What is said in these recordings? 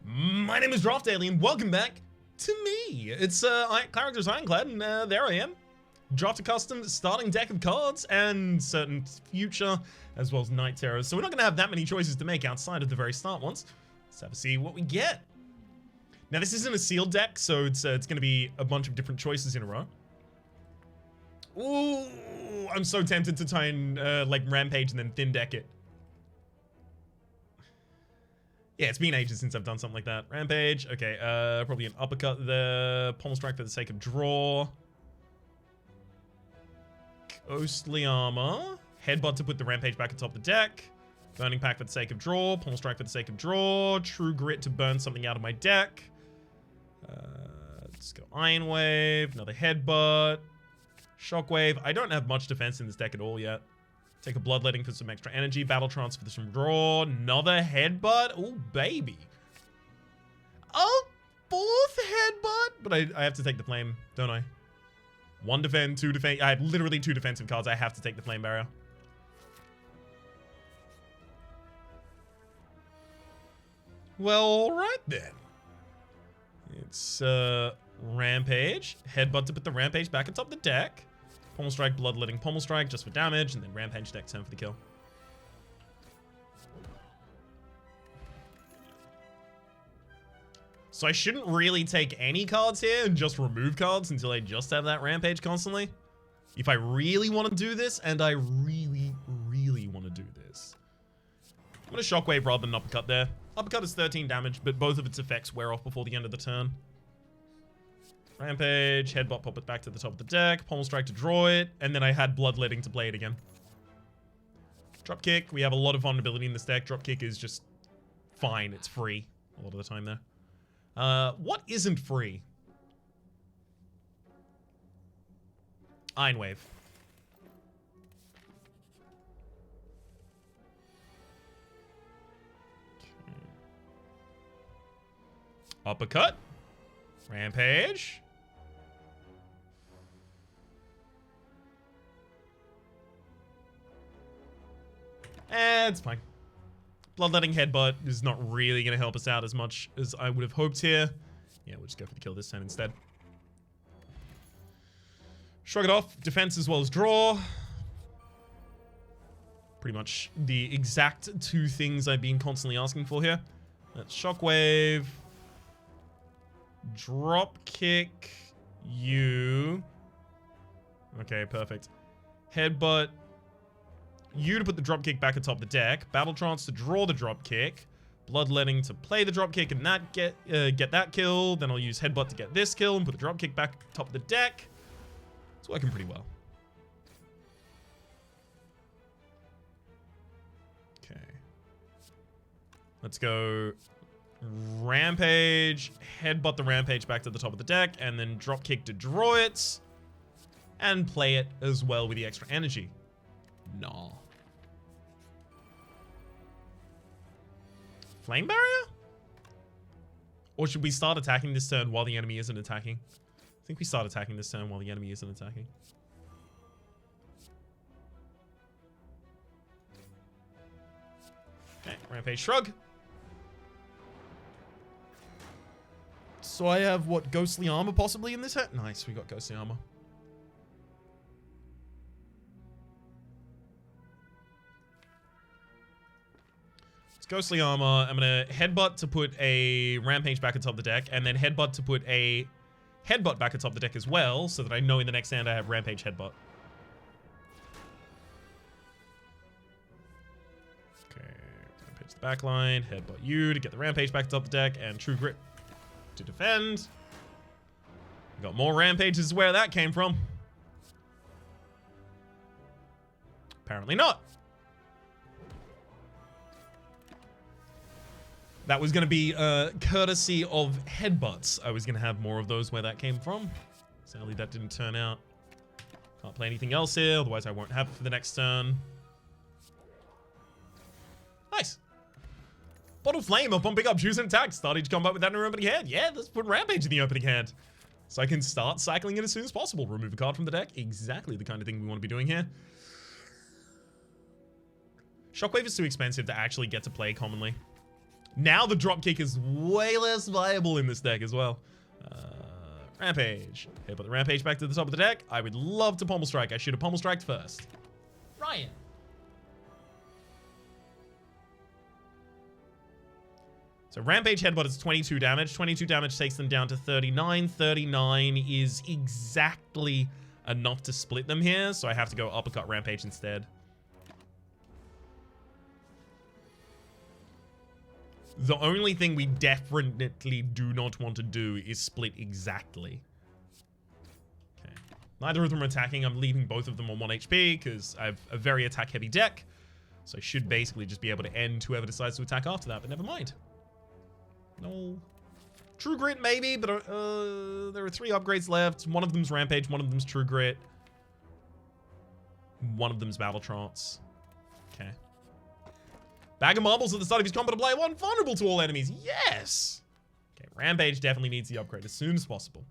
My name is Draft Alien, welcome back to me. It's Characters Ironclad, and there I am. Draft a custom starting deck of cards and certain future as well as night terrors. So we're not going to have that many choices to make outside of the very start ones. Let's have a see what we get. Now this isn't a sealed deck, so it's going to be a bunch of different choices in a row. Ooh, I'm so tempted to try and like Rampage and then thin deck it. Yeah, it's been ages since I've done something like that. Rampage, okay, probably an uppercut there. Pommel strike for the sake of draw. Ghostly armor. Headbutt to put the Rampage back atop the deck. Burning pack for the sake of draw. Pommel strike for the sake of draw. True grit to burn something out of my deck. Let's go Iron Wave. Another headbutt. Shockwave. I don't have much defense in this deck at all yet. Take a Bloodletting for some extra energy. Battle Trance for some draw. Another headbutt. Oh, baby. Oh, fourth headbutt. But I have to take the flame, don't I? One defend, two defend. I have literally two defensive cards. I have to take the flame barrier. Well, alright then. It's Rampage. Headbutt to put the Rampage back atop the deck. Pommel strike, bloodletting, pommel strike just for damage, and then Rampage deck turn for the kill. So I shouldn't really take any cards here and just remove cards until I just have that Rampage constantly. If I really want to do this, and I really, really want to do this. I'm going to Shockwave rather than Uppercut there. Uppercut is 13 damage, but both of its effects wear off before the end of the turn. Rampage, headbutt, pop it back to the top of the deck, pommel strike to draw it, and then I had bloodletting to play it again. Dropkick, we have a lot of vulnerability in this deck. Dropkick is just fine, it's free a lot of the time there. What isn't free? Iron Wave. Uppercut. Rampage. It's fine. Bloodletting headbutt is not really going to help us out as much as I would have hoped here. Yeah, we'll just go for the kill this turn instead. Shrug it off. Defense as well as draw. Pretty much the exact two things I've been constantly asking for here. That's Shockwave. Drop kick you. Okay, perfect. Headbutt you to put the dropkick back atop the deck. Battle Trance to draw the dropkick. Bloodletting to play the dropkick and that get that kill. Then I'll use Headbutt to get this kill and put the dropkick back atop the deck. It's working pretty well. Okay. Let's go Rampage. Headbutt the Rampage back to the top of the deck and then dropkick to draw it. And play it as well with the extra energy. Nah. Flame barrier? Or should we start attacking this turn while the enemy isn't attacking? I think we start attacking this turn while the enemy isn't attacking. Okay, Rampage Shrug. So I have, what, Ghostly Armor possibly in this hat? Nice, we got Ghostly Armor. Ghostly Armor. I'm going to Headbutt to put a Rampage back atop the deck, and then Headbutt to put a Headbutt back atop the deck as well, so that I know in the next hand I have Rampage Headbutt. Okay, Rampage the backline, Headbutt you to get the Rampage back atop the deck, and True Grit to defend. We got more Rampages where that came from. Apparently not. That was going to be courtesy of headbutts. I was going to have more of those where that came from. Sadly, that didn't turn out. Can't play anything else here, otherwise I won't have it for the next turn. Nice. Bottle Flame upon pick up, choose an attack. Start each combat with that in your opening hand. Yeah, let's put Rampage in the opening hand. So I can start cycling it as soon as possible. Remove a card from the deck. Exactly the kind of thing we want to be doing here. Shockwave is too expensive to actually get to play commonly. Now the dropkick is way less viable in this deck as well. Rampage. Okay, put the Rampage back to the top of the deck. I would love to Pommel Strike. I should have Pommel Striked first. Ryan. So Rampage Headbutt is 22 damage. 22 damage takes them down to 39. 39 is exactly enough to split them here, so I have to go Uppercut Rampage instead. The only thing we definitely do not want to do is split exactly. Okay. Neither of them are attacking. I'm leaving both of them on 1 HP because I have a very attack-heavy deck. So I should basically just be able to end whoever decides to attack after that, but never mind. No. True Grit, maybe, but there are 3 upgrades left. One of them's Rampage, one of them's True Grit. One of them's Battle Trance. Okay. Bag of Marbles at the start of his combat to play 1, vulnerable to all enemies. Yes! Okay, Rampage definitely needs the upgrade as soon as possible.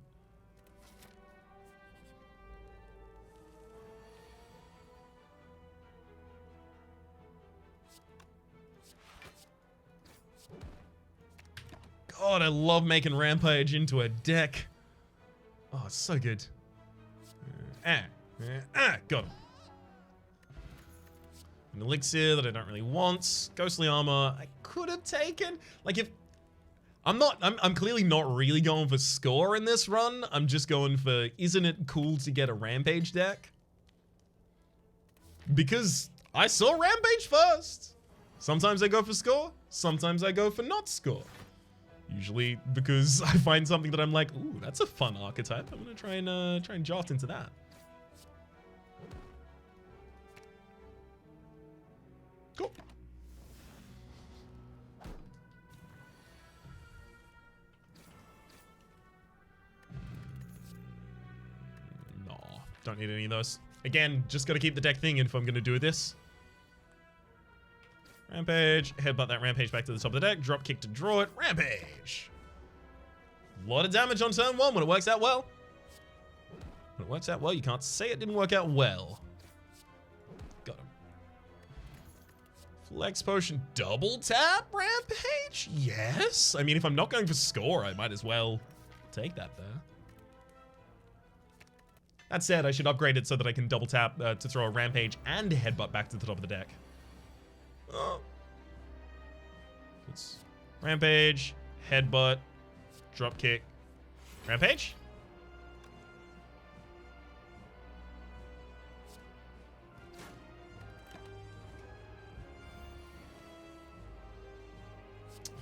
God, I love making Rampage into a deck. Oh, it's so good. Got him. An elixir that I don't really want. Ghostly armor I could have taken. Like if I'm clearly not really going for score in this run. I'm just going for, isn't it cool to get a Rampage deck? Because I saw Rampage first. Sometimes I go for score, sometimes I go for not score. Usually because I find something that I'm like, ooh, that's a fun archetype. I'm gonna try and draft into that. Cool. No, don't need any of those. Again, just gotta keep the deck thing if I'm gonna do this. Rampage, headbutt that Rampage back to the top of the deck, drop kick to draw it, Rampage! A lot of damage on turn 1 when it works out well. When it works out well, you can't say it didn't work out well. Got him. Flex Potion, double tap Rampage? Yes! I mean, if I'm not going for score, I might as well take that there. That said, I should upgrade it so that I can double tap to throw a Rampage and a headbutt back to the top of the deck. It's Rampage, headbutt, drop kick, Rampage.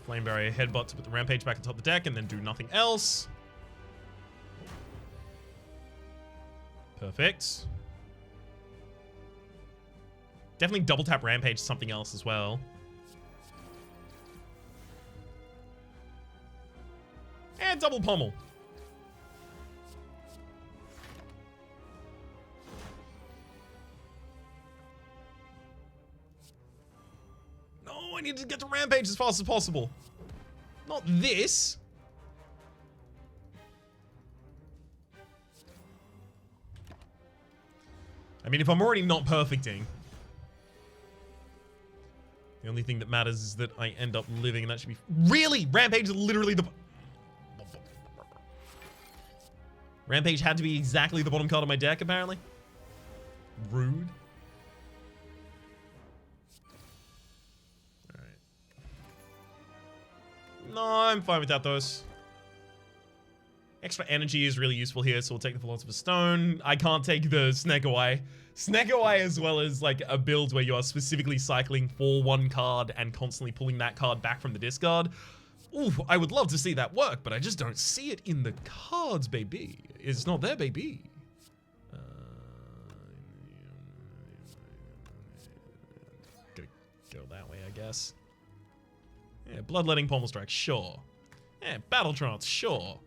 Flame Barrier, headbutt to put the Rampage back on top of the deck and then do nothing else. Perfect. Definitely double tap Rampage something else as well. And double pommel. No, I need to get to Rampage as fast as possible. Not this. I mean, if I'm already not perfecting, the only thing that matters is that I end up living, and that should be... Really? Rampage is literally the... Rampage had to be exactly the bottom card of my deck, apparently. Rude. Alright. No, I'm fine without those. Extra energy is really useful here, so we'll take the Philosopher's Stone. I can't take the Snegawai. Snegawai, as well as like a build where you are specifically cycling for 1 card and constantly pulling that card back from the discard. Ooh, I would love to see that work, but I just don't see it in the cards, baby. It's not there, baby. Go that way, I guess. Yeah, Bloodletting, Pommel Strike, sure. Yeah, Battle Trance, sure.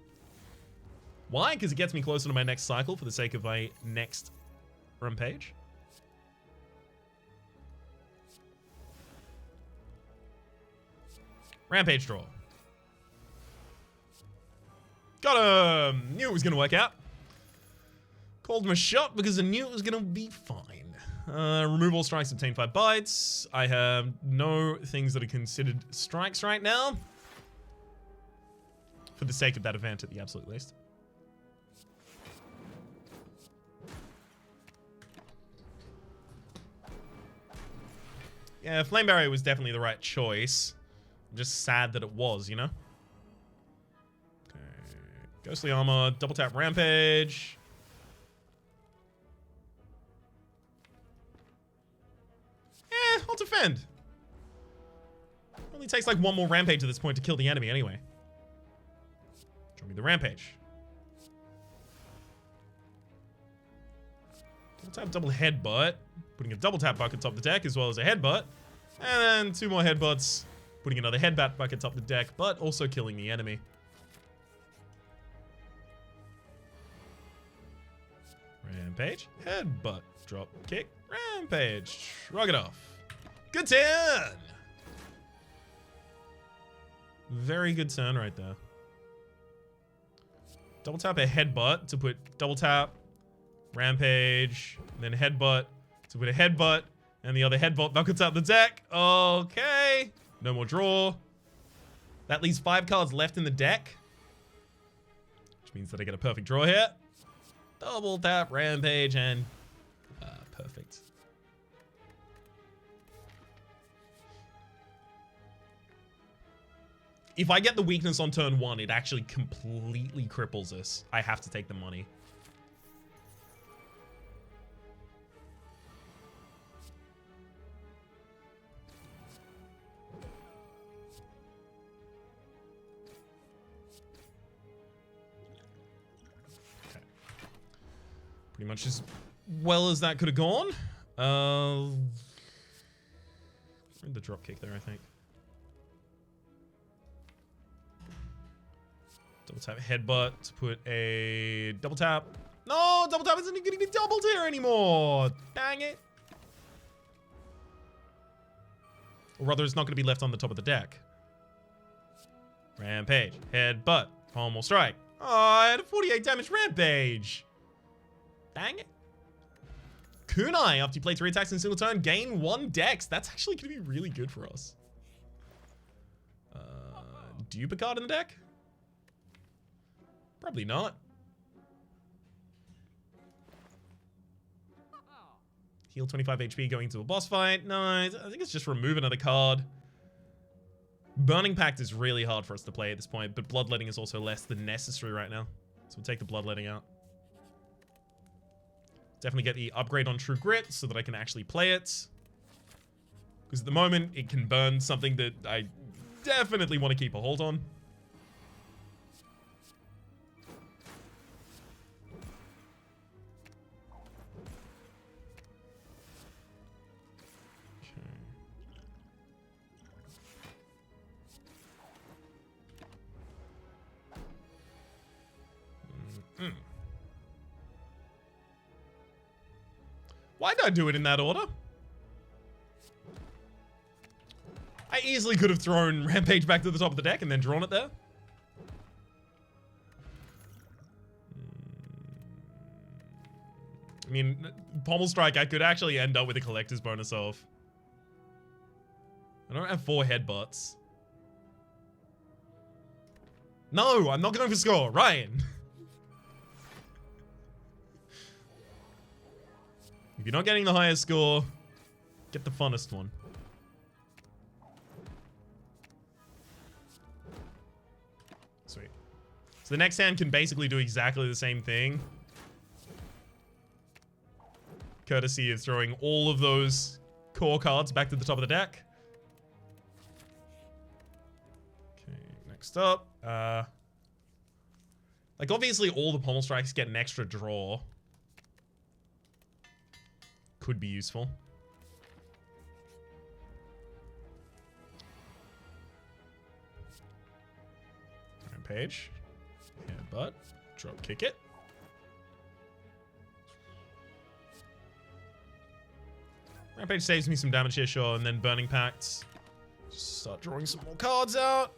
Why? Because it gets me closer to my next cycle for the sake of my next Rampage. Rampage draw. Got him! Knew it was going to work out. Called him a shot because I knew it was going to be fine. Remove all strikes, obtain 5 bites. I have no things that are considered strikes right now. For the sake of that event, at the absolute least. Yeah, Flame Barrier was definitely the right choice. I'm just sad that it was, you know? Okay. Ghostly Armor, double tap Rampage. I'll defend. Only takes like 1 more Rampage at this point to kill the enemy anyway. Show me the Rampage. Double tap, double headbutt. Putting a double tap bucket top the deck as well as a headbutt. And then 2 more headbutts. Putting another headbutt bucket top the deck, but also killing the enemy. Rampage. Headbutt. Drop kick. Rampage. Shrug it off. Good turn! Very good turn right there. Double tap a headbutt to put double tap, Rampage, and then headbutt to put a headbutt, and the other headbutt buckets up the deck. Okay. No more draw. That leaves 5 cards left in the deck. Which means that I get a perfect draw here. Double tap, Rampage, and... perfect. If I get the weakness on turn 1, it actually completely cripples us. I have to take the money. Okay. Pretty much as well as that could have gone. The drop kick there, I think. Double tap headbutt to put a double tap. No, double tap isn't going to be doubled here anymore. Dang it. Or rather, it's not going to be left on the top of the deck. Rampage. Headbutt. Pommel strike. Oh, I had a 48 damage Rampage. Dang it. Kunai, after you play 3 attacks in a single turn, gain 1 dex. That's actually going to be really good for us. Dupe a card in the deck? Probably not. Heal 25 HP going into a boss fight. No, I think it's just remove another card. Burning Pact is really hard for us to play at this point, but Bloodletting is also less than necessary right now. So we'll take the Bloodletting out. Definitely get the upgrade on True Grit so that I can actually play it. Because at the moment, it can burn something that I definitely want to keep a hold on. Why did I do it in that order? I easily could have thrown Rampage back to the top of the deck and then drawn it there. I mean, Pommel Strike, I could actually end up with a collector's bonus of. I don't have 4 headbutts. No, I'm not going for score. Ryan. If you're not getting the highest score, get the funnest one. Sweet. So the next hand can basically do exactly the same thing. Courtesy of throwing all of those core cards back to the top of the deck. Okay, next up. Like, obviously, all the Pommel Strikes get an extra draw. Could be useful. Rampage. Headbutt. Drop kick it. Rampage saves me some damage here, sure, and then Burning Pact. Just start drawing some more cards out.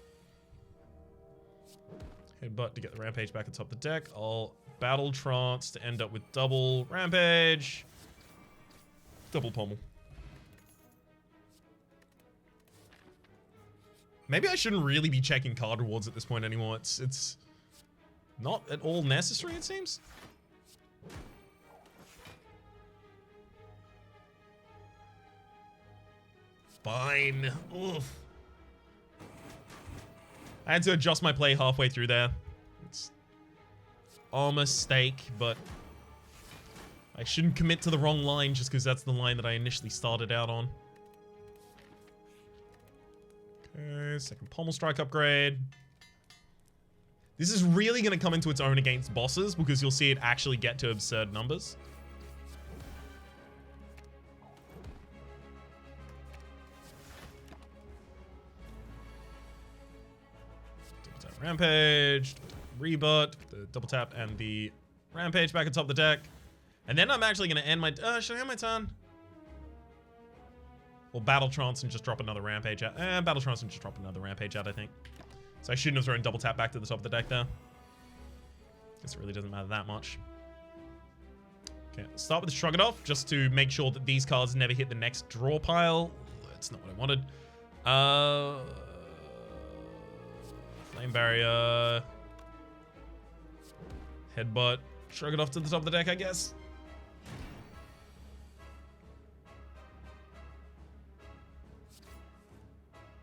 Headbutt to get the Rampage back atop the deck. I'll Battle Trance to end up with double Rampage. Double pommel. Maybe I shouldn't really be checking card rewards at this point anymore. It's not at all necessary, it seems. Fine. Oof. I had to adjust my play halfway through there. It's a mistake, but I shouldn't commit to the wrong line just because that's the line that I initially started out on. Okay, second pommel strike upgrade. This is really going to come into its own against bosses because you'll see it actually get to absurd numbers. Double tap rampage, rebut, the double tap and the rampage back atop the deck. And then I'm actually going to end my... should I end my turn? Or Battle Trance and just drop another rampage out. Battle Trance and just drop another rampage out, I think. So I shouldn't have thrown double tap back to the top of the deck there. Guess it really doesn't matter that much. Okay, let's start with the Shrug It Off, just to make sure that these cards never hit the next draw pile. That's not what I wanted. Flame Barrier. Headbutt. Shrug It Off to the top of the deck, I guess.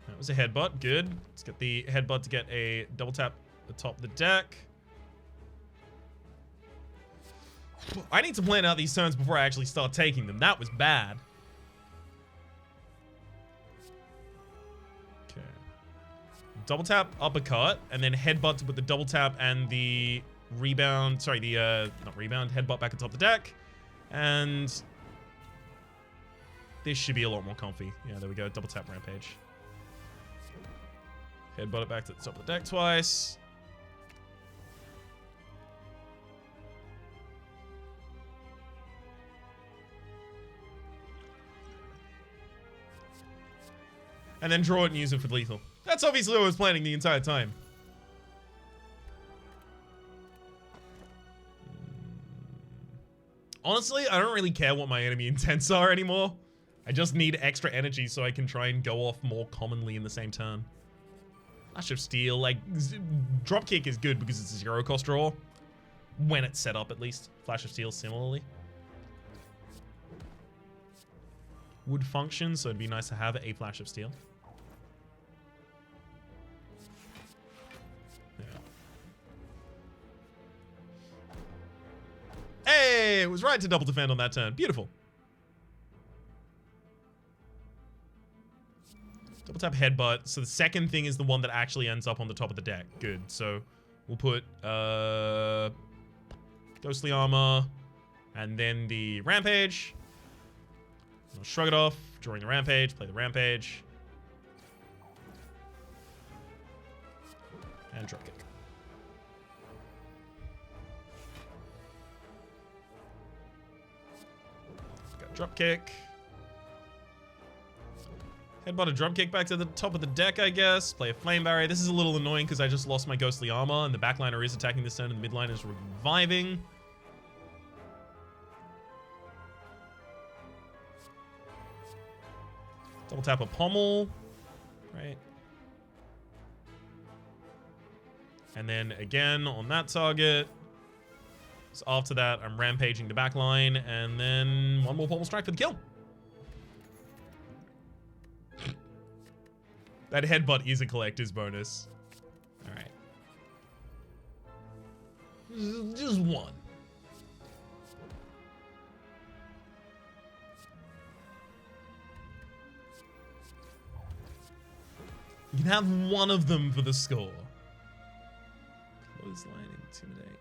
That was a headbutt. Good. Let's get the headbutt to get a double tap atop the deck. I need to plan out these turns before I actually start taking them. That was bad. Okay. Double tap, uppercut, and then headbutt to put the double tap and the rebound. Sorry, the, not rebound, headbutt back atop the deck. And this should be a lot more comfy. Yeah, there we go. Double tap rampage. Headbutt it back to the top of the deck twice. And then draw it and use it for lethal. That's obviously what I was planning the entire time. Honestly, I don't really care what my enemy intents are anymore. I just need extra energy so I can try and go off more commonly in the same turn. Flash of Steel, like, Dropkick is good because it's a 0-cost draw. When it's set up, at least. Flash of Steel, similarly. Would function, so it'd be nice to have a Flash of Steel. Yeah. Hey, it was right to double defend on that turn. Beautiful. Double tap headbutt. So the second thing is the one that actually ends up on the top of the deck. Good. So we'll put Ghostly Armor and then the Rampage. I'll shrug it off, drawing the Rampage, play the Rampage. And Dropkick. Got Dropkick. Headbutt a Dropkick back to the top of the deck, I guess. Play a Flame Barrier. This is a little annoying because I just lost my Ghostly Armor and the backliner is attacking this turn and the midliner is reviving. Double tap a Pommel. Right. And then again on that target. So after that, I'm rampaging the backline and then one more Pommel Strike for the kill. That headbutt is a collector's bonus. Alright. Just one. You can have one of them for the score. Clothesline, Intimidate.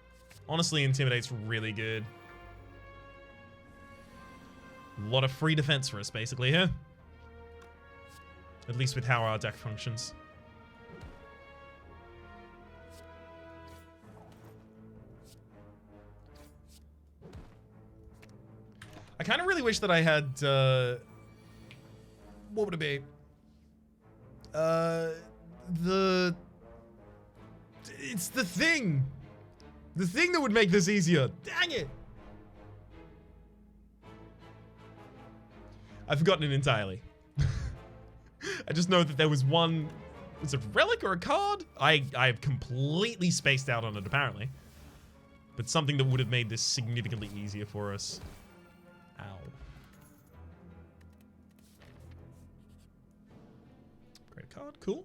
Honestly, Intimidate's really good. A lot of free defense for us, basically, here. At least with how our deck functions. I kind of really wish that I had, what would it be? It's the thing. The thing that would make this easier. Dang it. I've forgotten it entirely. I just know that there was one... Was it a relic or a card? I've completely spaced out on it, apparently. But something that would have made this significantly easier for us. Ow. Great card. Cool.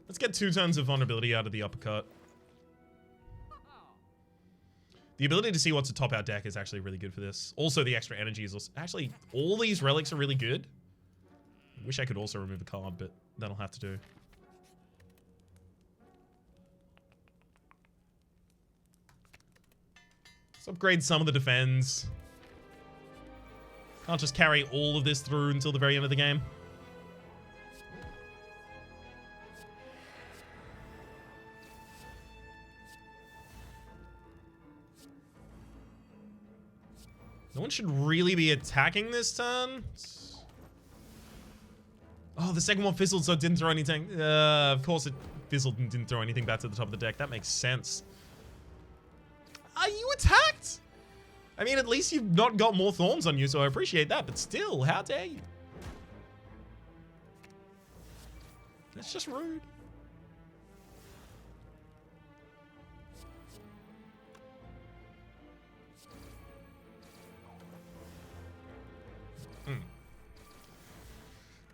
Let's get 2 turns of vulnerability out of the uppercut. The ability to see what's atop our deck is actually really good for this. Also, the extra energy is also... Actually, all these relics are really good. I wish I could also remove a card, but that'll have to do. Let's upgrade some of the defense. Can't just carry all of this through until the very end of the game. No one should really be attacking this turn. Oh, the second one fizzled, so it didn't throw anything. Of course it fizzled and didn't throw anything back to the top of the deck. That makes sense. Are you attacked? I mean, at least you've not got more thorns on you, so I appreciate that. But still, how dare you? That's just rude.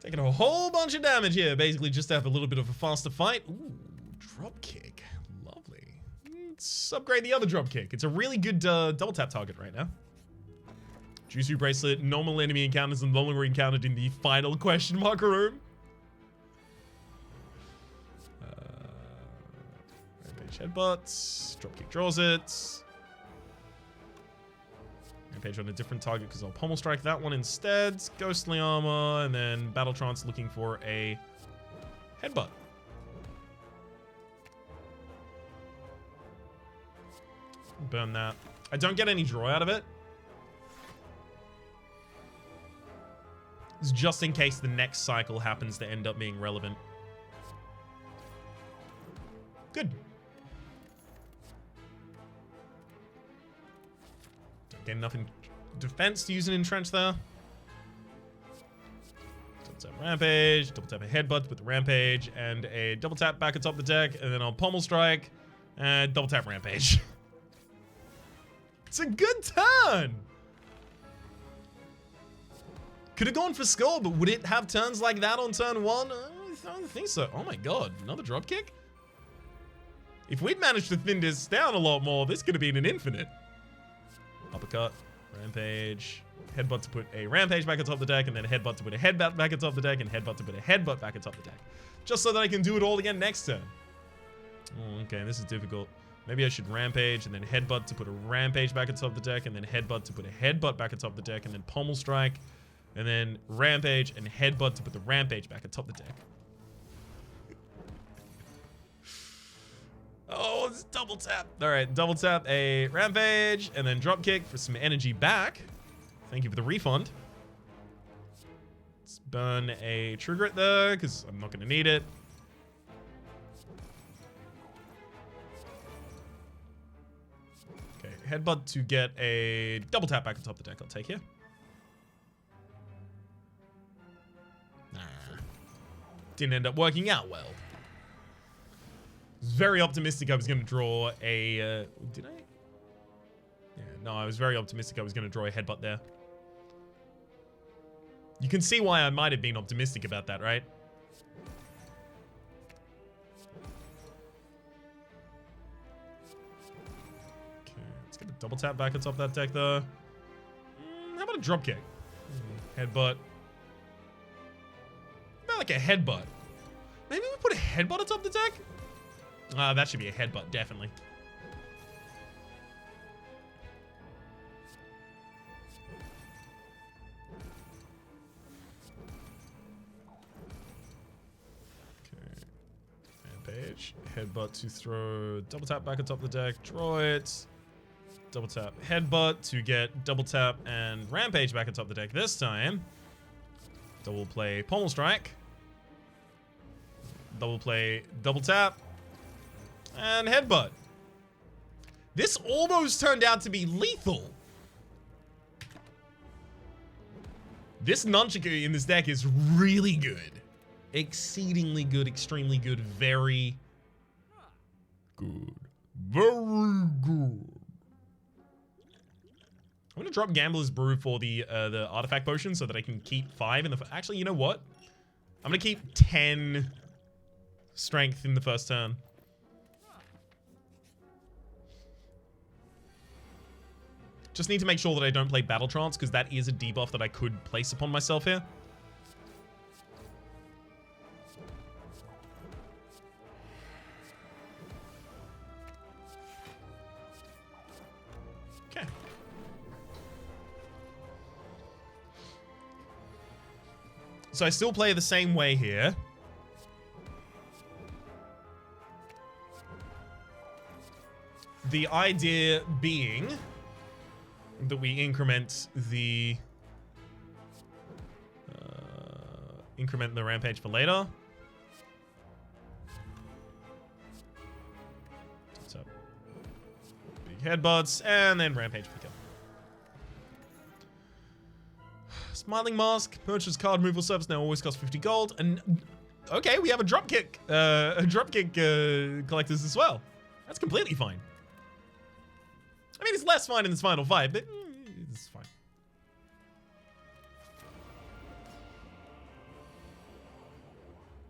Taking a whole bunch of damage here, basically just to have a little bit of a faster fight. Ooh, drop kick. Lovely. Let's upgrade the other drop kick. It's a really good double tap target right now. Juicy Bracelet, normal enemy encounters and no longer encountered in the final question mark room. Rampage headbutts. Drop kick draws it. Rampage on a different target because I'll pommel strike that one instead. Ghostly armor, and then Battle Trance looking for a headbutt. Burn that. I don't get any draw out of it. It's just in case the next cycle happens to end up being relevant. Good. Don't get enough in defense to use an entrench there. Double tap rampage, double tap a headbutt with the rampage, and a double tap back atop the deck, and then I'll pommel strike and double tap rampage. It's a good turn. Could have gone for skull, but would it have turns like that on turn 1? I don't think so. Oh my god, another drop kick? If we'd managed to thin this down a lot more, this could have been an infinite. Uppercut, rampage, headbutt to put a rampage back atop the deck, and then headbutt to put a headbutt back atop the deck, and headbutt to put a headbutt back atop the deck. Just so that I can do it all again next turn. Oh, okay, this is difficult. Maybe I should rampage, and then headbutt to put a rampage back atop the deck, and then headbutt to put a headbutt back atop the deck, and then pommel strike, and then rampage and headbutt to put the rampage back atop the deck. Oh, it's double tap. All right, double tap a rampage and then drop kick for some energy back. Thank you for the refund. Let's burn a trigger it there because I'm not going to need it. Okay, headbutt to get a double tap back atop the deck. I'll take here. Nah. Didn't end up working out well. I was very optimistic I was going to draw a... did I? Yeah, no, I was very optimistic I was going to draw a headbutt there. You can see why I might have been optimistic about that, right? Okay, let's get the double tap back atop that deck, though. How about a drop kick? Headbutt. About like a headbutt. Maybe we put a headbutt atop the deck? That should be a headbutt, definitely. Okay. Rampage. Headbutt to throw double tap back atop the deck. Draw it. Double tap headbutt to get double tap and rampage back atop the deck this time. Double play pommel strike. Double play double tap. And headbutt. This almost turned out to be lethal. This Nunchaku in this deck is really good. Exceedingly good, extremely good, very good. Very good. I'm gonna drop Gambler's Brew for the artifact potion so that I can keep 5 in the... Actually, you know what? I'm gonna keep 10 strength in the first turn. Just need to make sure that I don't play Battle Trance, because that is a debuff that I could place upon myself here. Okay. So I still play the same way here. The idea being that we increment the rampage for later. So big headbutts and then rampage pick up. Smiling Mask, purchase card removal service now always costs 50 gold. And okay, we have a dropkick collectors as well. That's completely fine. I mean, it's less fine in this final fight, but it's fine.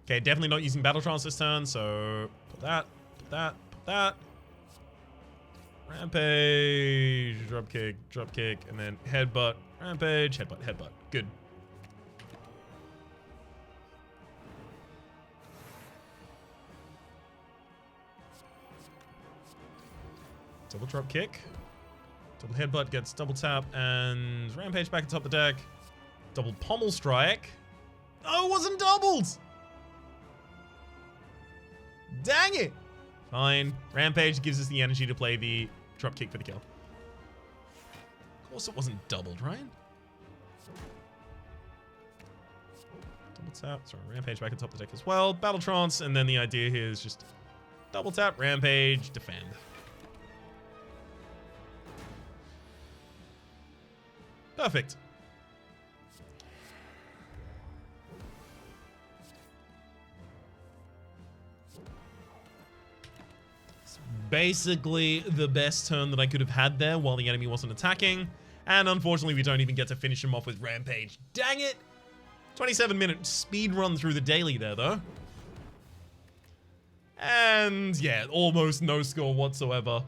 Okay, definitely not using Battle Trance this turn, so put that, put that, put that. Rampage, dropkick, and then headbutt, rampage, headbutt, headbutt. Good. Double drop kick. Double headbutt gets double tap and rampage back atop the deck. Double pommel strike. Oh, it wasn't doubled! Dang it! Fine. Rampage gives us the energy to play the drop kick for the kill. Of course it wasn't doubled, right? Double tap. Sorry, rampage back atop the deck as well. Battle Trance, and then the idea here is just double tap, rampage, defend. Perfect. It's basically the best turn that I could have had there while the enemy wasn't attacking. And unfortunately, we don't even get to finish him off with Rampage. Dang it! 27-minute speed run through the daily there, though. And yeah, almost no score whatsoever.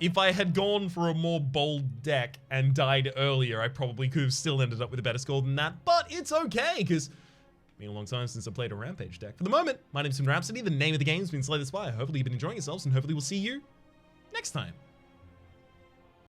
If I had gone for a more bold deck and died earlier, I probably could have still ended up with a better score than that. But it's okay, because it's been a long time since I played a Rampage deck. For the moment, my name's Rhapsody. The name of the game has been Spire. Hopefully you've been enjoying yourselves, and hopefully we'll see you next time.